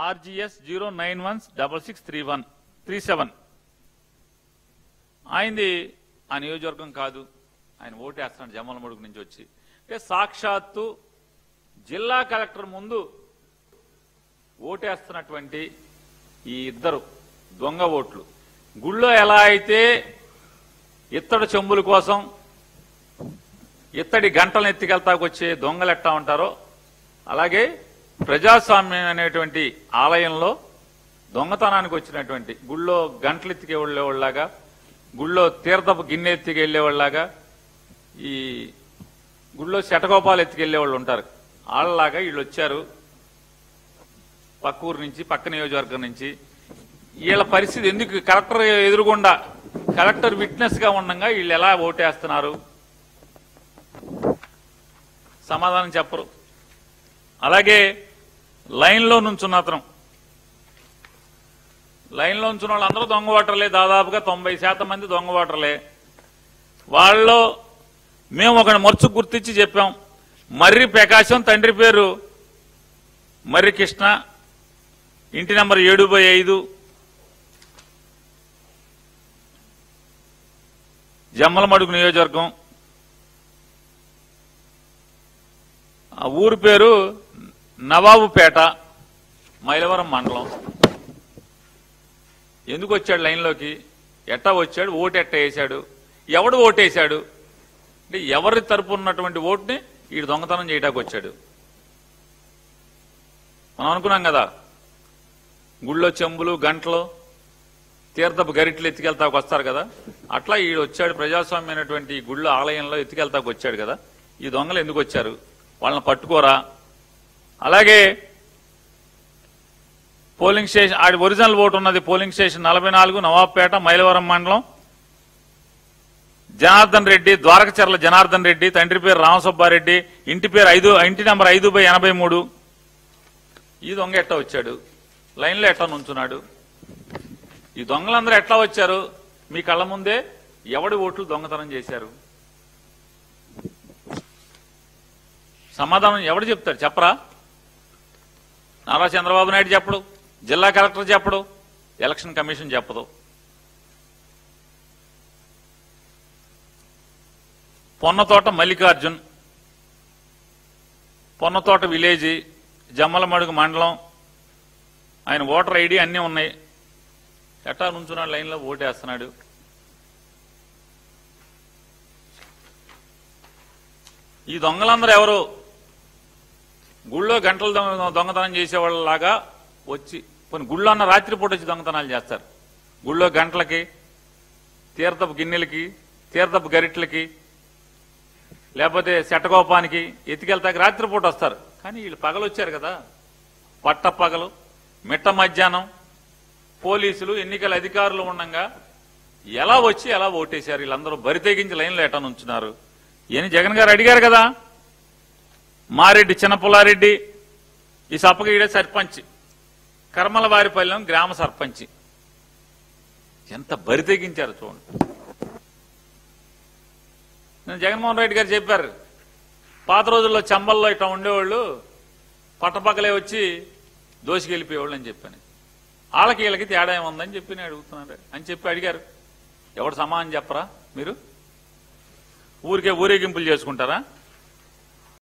ఆర్జీఎస్ 091663137 ఆయనది ఆ నియోజకవర్గం కాదు. ఆయన ఓటేస్తున్నాడు జమ్మలమడుగు నుంచి వచ్చి. అంటే సాక్షాత్తు జిల్లా కలెక్టర్ ముందు ఓటేస్తున్నటువంటి ఈ ఇద్దరు దొంగ ఓట్లు గుళ్ళో ఎలా అయితే ఇత్తడి చెంబుల కోసం ఇత్తడి గంటలను ఎత్తికెళ్తాకొచ్చే దొంగలు ఎట్టా ఉంటారో అలాగే ప్రజాస్వామ్యం అనేటువంటి ఆలయంలో దొంగతనానికి వచ్చినటువంటి గుళ్ళో గంటలు ఎత్తికి వెళ్లేవాళ్ళలాగా గుళ్ళో తీర్థపు గిన్నె ఎత్తికి వెళ్లేవాళ్ళలాగా ఈ గుళ్ళో శటకోపాలు ఎత్తికెళ్లేవాళ్ళు ఉంటారు. వాళ్ళలాగా వీళ్ళు వచ్చారు పక్క ఊరు నుంచి పక్క నియోజకవర్గం నుంచి. వీళ్ళ పరిస్థితి ఎందుకు కలెక్టర్ ఎదురుగుండా కలెక్టర్ విట్నెస్ గా ఉండగా వీళ్ళు ఎలా ఓటేస్తున్నారు సమాధానం చెప్పరు. అలాగే లైన్లో నుంచున్న అతను లైన్లో ఉంచిన వాళ్ళందరూ దొంగ ఓటర్లే. దాదాపుగా 90% మంది దొంగ ఓటర్లే. వాళ్ళలో మేము ఒక మర్చు గుర్తించి చెప్పాం. మర్రి ప్రకాశం, తండ్రి పేరు మర్రి కృష్ణ, ఇంటి నెంబర్ 7/5, జమ్మలమడుగు నియోజకవర్గం. ఆ ఊరు పేరు నవాబుపేట, మైలవరం మండలం. ఎందుకు వచ్చాడు లైన్లోకి, ఎట్టా వచ్చాడు, ఓటు ఎట్టా వేశాడు, ఎవడు ఓటేశాడు అంటే ఎవరి తరపు ఉన్నటువంటి ఓటుని వీడు దొంగతనం చేయడానికి వచ్చాడు. మనం అనుకున్నాం కదా గుళ్ళో చెంబులు గంటలు తీర్థపు గరిట్లు ఎత్తికెళ్తాకు వస్తారు కదా, అట్లా ఈడు వచ్చాడు ప్రజాస్వామ్యమైనటువంటి గుళ్ళో ఆలయంలో ఎత్తికెళ్తాకు వచ్చాడు కదా. ఈ దొంగలు ఎందుకు వచ్చారు, వాళ్ళని పట్టుకోరా. అలాగే పోలింగ్ స్టేషన్ ఆడి ఒరిజినల్ ఓటు ఉన్నది పోలింగ్ స్టేషన్ 44 నవాబ్పేట మైలవరం మండలం. జనార్దన్ రెడ్డి, ద్వారకచర్ల జనార్దన్ రెడ్డి, తండ్రి పేరు రామసుబ్బారెడ్డి, ఇంటి నెంబర్ 5/83. ఈ దొంగ ఎట్లా వచ్చాడు, లైన్లో ఎట్లా నుంచున్నాడు. ఈ దొంగలందరూ ఎట్లా వచ్చారు, మీ కళ్ళ ముందే ఎవడి ఓట్లు దొంగతనం చేశారు. సమాధానం ఎవడు చెప్తాడు చెప్పరా. నారా చంద్రబాబు నాయుడు చెప్పడు, జిల్లా కలెక్టర్ చెప్పడు, ఎలక్షన్ కమిషన్ చెప్పదు. పొన్నతోట మల్లికార్జున్, పొన్నతోట విలేజ్, జమ్మలమడుగు మండలం. ఆయన ఓటర్ ఐడి అన్నీ ఉన్నాయి. ఎట్టా నుంచున్నాడు లైన్లో ఓటేస్తున్నాడు. ఈ దొంగలందరూ ఎవరు, గుళ్ళో గంటలు దొంగతనం చేసేవాళ్ళలాగా వచ్చి కొన్ని గుళ్ళో అన్న రాత్రిపూట వచ్చి దొంగతనాలు చేస్తారు. గుళ్ళో గంటలకి, తీర్థపు గిన్నెలకి, తీర్థపు గరిట్లకి, లేకపోతే శటకోపానికి ఎత్తికెళ్తాకి రాత్రిపూట వస్తారు. కానీ వీళ్ళు పగలు వచ్చారు కదా, పట్ట పగలు మిట్ట మధ్యాహ్నం పోలీసులు ఎన్నికల అధికారులు ఉండగా ఎలా వచ్చి ఎలా ఓటేశారు. వీళ్ళందరూ బరి తెగించి లైన్లో ఎట్టా నుంచున్నారు. ఈయన జగన్ గారు అడిగారు కదా, మారెడ్డి చిన్నపుల్లారెడ్డి ఈ సప్పగీడే సర్పంచ్, కర్మలవారిపల్లెం గ్రామ సర్పంచ్. ఎంత బరి తెగించారు చూడండి. నేను జగన్మోహన్ రెడ్డి గారు చెప్పారు, పాత రోజుల్లో చంబల్లో ఇట్లా ఉండేవాళ్ళు పట్టపక్కలే వచ్చి దోషికెళ్ళిపోయేవాళ్ళు అని చెప్పాను. వాళ్ళకి వీళ్ళకి తేడా ఏముందని చెప్పి నేను అడుగుతున్నాడు అని చెప్పి అడిగారు. ఎవడు సమానం చెప్పరా, మీరు ఊరికే ఊరేగింపులు చేసుకుంటారా.